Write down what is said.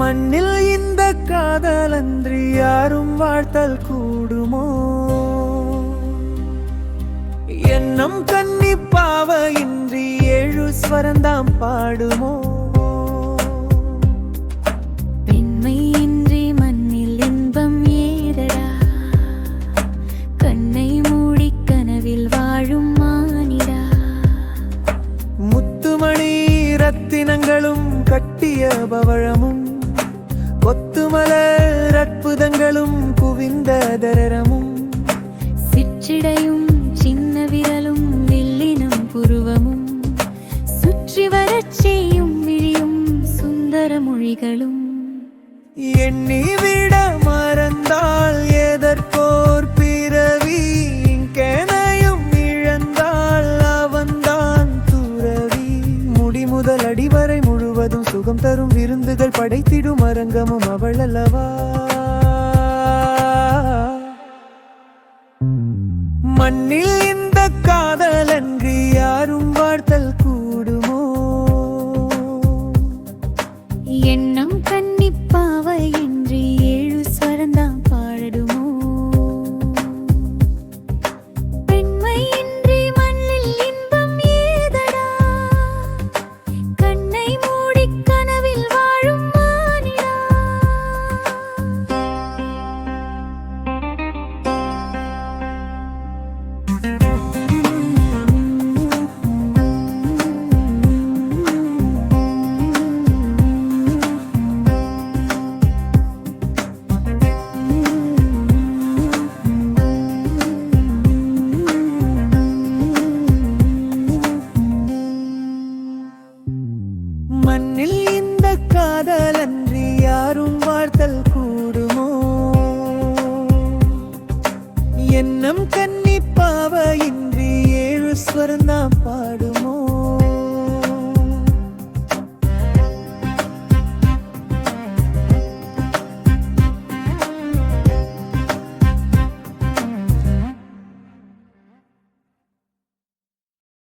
மண்ணில் இந்த காதலன்றி யாரும் வாழ்த்தல் கூடுமோ? எண்ணம் கன்னி பாவ இன்றி 7 ஸ்வரந்தாம் பாடுமோ? பெண்மை இன்றி மண்ணில் இன்பம் ஏதடா, கண்ணை மூடி கனவில் வாழும் மானிடா. முத்துமணி ரத்தினங்களும் கட்டிய பவழமும், கொத்துமலர் அற்புதங்களும் குவிந்த தரரமும், சிற்றிடையும் சின்ன விரலும் வில்லினம் புருவமும், சுற்றி வரச் செய்யும் விழியும் சுந்தர மொழிகளும். எண்ணி விட மறந்தால் எதற்கோர் பிறவி, கெனையும் இழந்தால் அவன்தான் துறவி. முடி முதல் அடிவரை முழுவதும் சுகம் தரும் விருந்துகள் படைத்திடும் அரங்கமும் அவள் அல்லவா?